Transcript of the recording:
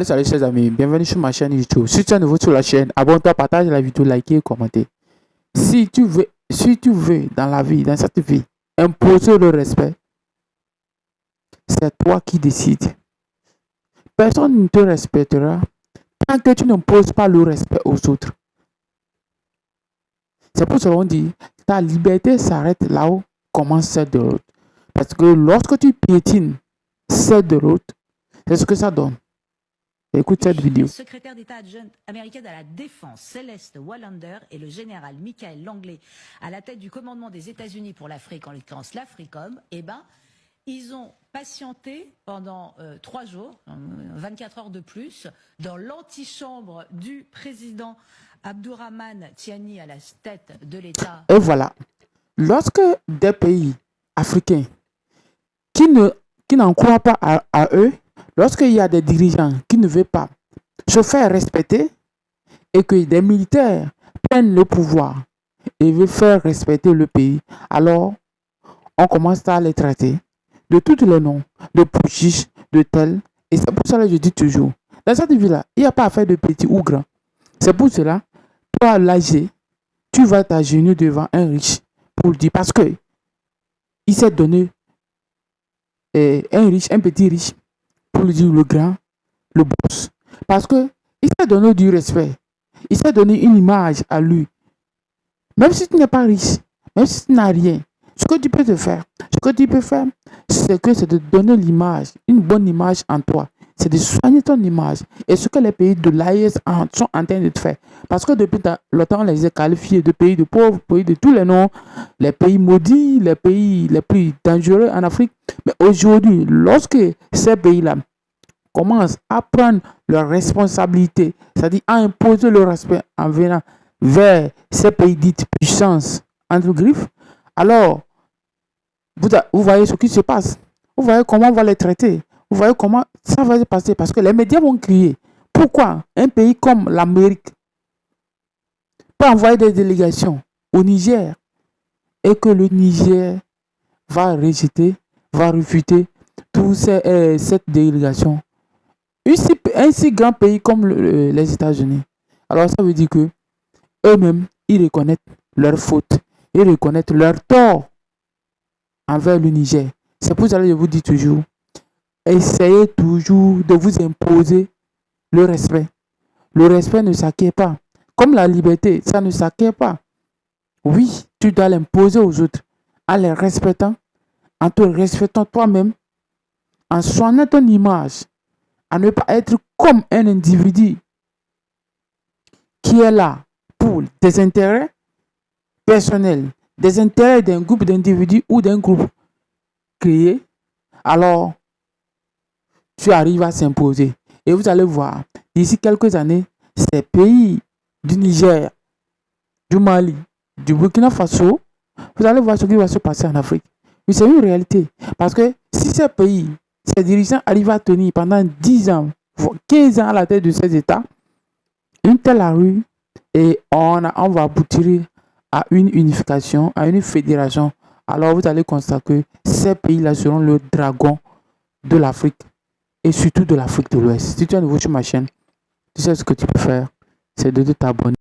Salut chers amis, bienvenue sur ma chaîne YouTube. Si tu es nouveau sur la chaîne, abonne-toi, partage la vidéo, likez et commentez. Si tu veux dans la vie, dans cette vie, imposer le respect, c'est toi qui décides. Personne ne te respectera tant que tu n'imposes pas le respect aux autres. C'est pour cela qu'on dit, ta liberté s'arrête là où commence celle de l'autre. Parce que lorsque tu piétines celle de l'autre, c'est ce que ça donne. Écoute cette vidéo. Le secrétaire d'État adjointe américaine à la Défense, Céleste Wallander, et le général Michael Langley, à la tête du commandement des États-Unis pour l'Afrique, en l'occurrence l'AFRICOM, ils ont patienté pendant 3 jours, 24 heures de plus, dans l'antichambre du président Abdourahmane Tiani à la tête de l'État. Et voilà. Lorsque des pays africains qui n'en croient pas à eux, lorsqu'il y a des dirigeants qui ne veulent pas se faire respecter et que des militaires prennent le pouvoir et veulent faire respecter le pays, alors on commence à les traiter de tous les noms, de putschistes, de tels. Et c'est pour cela que je dis toujours, dans cette vie-là, il n'y a pas à faire de petit ou grand. C'est pour cela, toi l'âgé, tu vas t'agenouiller devant un riche pour le dire, parce que il s'est donné un petit riche, pour lui dire le grand, le boss. Parce que il s'est donné du respect. Il s'est donné une image à lui. Même si tu n'es pas riche, même si tu n'as rien, ce que tu peux te faire, c'est de donner l'image, une bonne image en toi. C'est de soigner ton image. Et ce que les pays de l'AES sont en train de te faire. Parce que depuis longtemps, on les a qualifiés de pays de pauvres, pays de tous les noms, les pays maudits, les pays les plus dangereux en Afrique. Mais aujourd'hui, lorsque ces pays-là commencent à prendre leurs responsabilités, c'est-à-dire à imposer le respect en venant vers ces pays dits puissance entre griffes, alors vous voyez ce qui se passe. Vous voyez comment on va les traiter. Vous voyez comment ça va se passer. Parce que les médias vont crier. Pourquoi un pays comme l'Amérique peut envoyer des délégations au Niger et que le Niger va rejeter, va refuter toute cette délégation. Un si grand pays comme les États-Unis. Alors ça veut dire que eux-mêmes, ils reconnaissent leurs fautes, ils reconnaissent leurs torts envers le Niger. C'est pour ça que je vous dis toujours, essayez toujours de vous imposer le respect. Le respect ne s'acquiert pas. Comme la liberté, ça ne s'acquiert pas. Oui, tu dois l'imposer aux autres en les respectant, en te respectant toi-même, en soignant ton image, à ne pas être comme un individu qui est là pour des intérêts personnels, des intérêts d'un groupe d'individus ou d'un groupe créé. Alors, tu arrives à s'imposer. Et vous allez voir, d'ici quelques années, ces pays du Niger, du Mali, du Burkina Faso, vous allez voir ce qui va se passer en Afrique. Mais c'est une réalité. Parce que si ces pays, ces dirigeants arrivent à tenir pendant 10 ans, 15 ans à la tête de ces États, une telle rue, et on va aboutir à une unification, à une fédération. Alors vous allez constater que ces pays-là seront le dragon de l'Afrique et surtout de l'Afrique de l'Ouest. Si tu es nouveau sur ma chaîne, tu sais ce que tu peux faire, c'est de t'abonner.